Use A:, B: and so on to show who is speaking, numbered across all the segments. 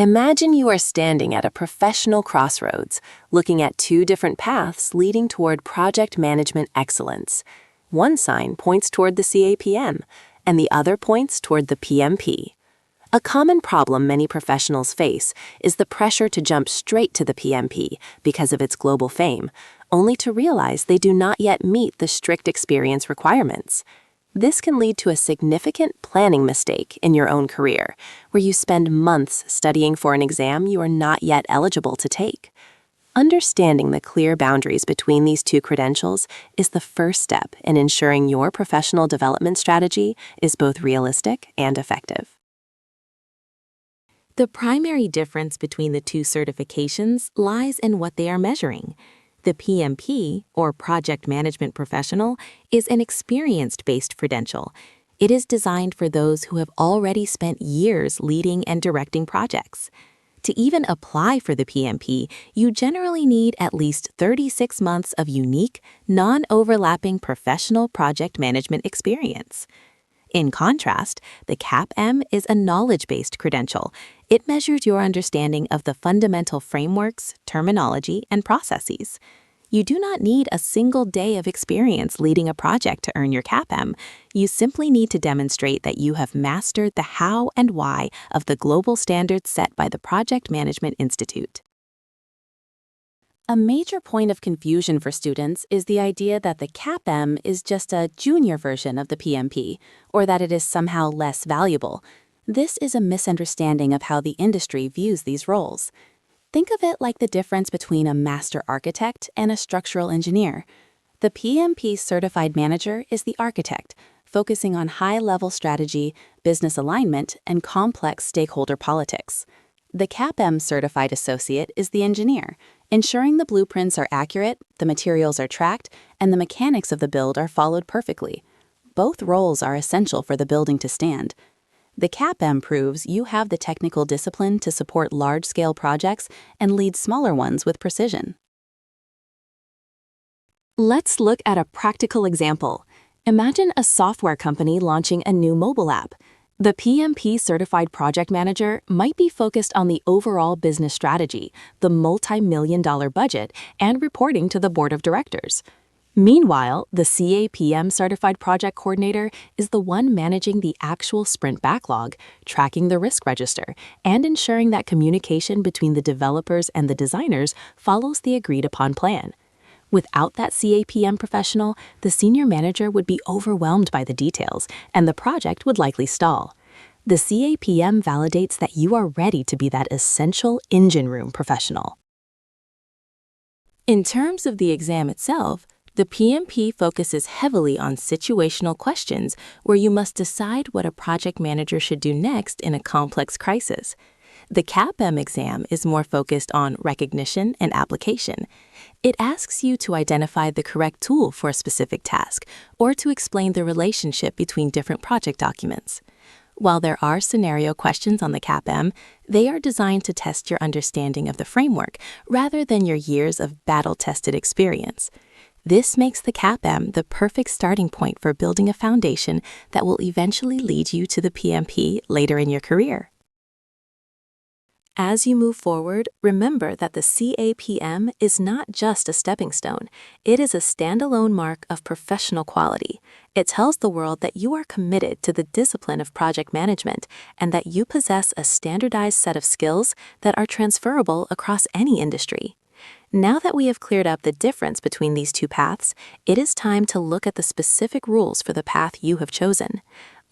A: Imagine you are standing at a professional crossroads, looking at two different paths leading toward project management excellence. One sign points toward the CAPM, and the other points toward the PMP. A common problem many professionals face is the pressure to jump straight to the PMP because of its global fame, only to realize they do not yet meet the strict experience requirements. This can lead to a significant planning mistake in your own career, where you spend months studying for an exam you are not yet eligible to take. Understanding the clear boundaries between these two credentials is the first step in ensuring your professional development strategy is both realistic and effective. The primary difference between the two certifications lies in what they are measuring. The PMP, or Project Management Professional, is an experience-based credential. It is designed for those who have already spent years leading and directing projects. To even apply for the PMP, you generally need at least 36 months of unique, non-overlapping professional project management experience. In contrast, the CAPM is a knowledge-based credential. It measures your understanding of the fundamental frameworks, terminology, and processes. You do not need a single day of experience leading a project to earn your CAPM. You simply need to demonstrate that you have mastered the how and why of the global standards set by the Project Management Institute. A major point of confusion for students is the idea that the CAPM is just a junior version of the PMP, or that it is somehow less valuable. This is a misunderstanding of how the industry views these roles. Think of it like the difference between a master architect and a structural engineer. The PMP certified manager is the architect, focusing on high-level strategy, business alignment, and complex stakeholder politics. The CAPM certified associate is the engineer, ensuring the blueprints are accurate, the materials are tracked, and the mechanics of the build are followed perfectly. Both roles are essential for the building to stand. The CAPM proves you have the technical discipline to support large-scale projects and lead smaller ones with precision. Let's look at a practical example. Imagine a software company launching a new mobile app. The PMP certified project manager might be focused on the overall business strategy, the multi-million-dollar budget, and reporting to the board of directors. Meanwhile, the CAPM certified project coordinator is the one managing the actual sprint backlog, tracking the risk register, and ensuring that communication between the developers and the designers follows the agreed-upon plan. Without that CAPM professional, the senior manager would be overwhelmed by the details, and the project would likely stall. The CAPM validates that you are ready to be that essential engine room professional. In terms of the exam itself, the PMP focuses heavily on situational questions where you must decide what a project manager should do next in a complex crisis. The CAPM exam is more focused on recognition and application. It asks you to identify the correct tool for a specific task or to explain the relationship between different project documents. While there are scenario questions on the CAPM, they are designed to test your understanding of the framework rather than your years of battle-tested experience. This makes the CAPM the perfect starting point for building a foundation that will eventually lead you to the PMP later in your career. As you move forward, remember that the CAPM is not just a stepping stone. It is a standalone mark of professional quality. It tells the world that you are committed to the discipline of project management and that you possess a standardized set of skills that are transferable across any industry. Now that we have cleared up the difference between these two paths, it is time to look at the specific rules for the path you have chosen.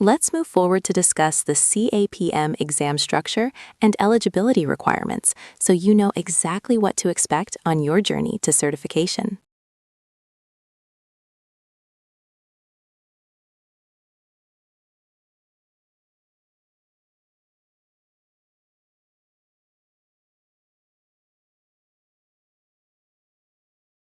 A: Let's move forward to discuss the CAPM exam structure and eligibility requirements so you know exactly what to expect on your journey to certification.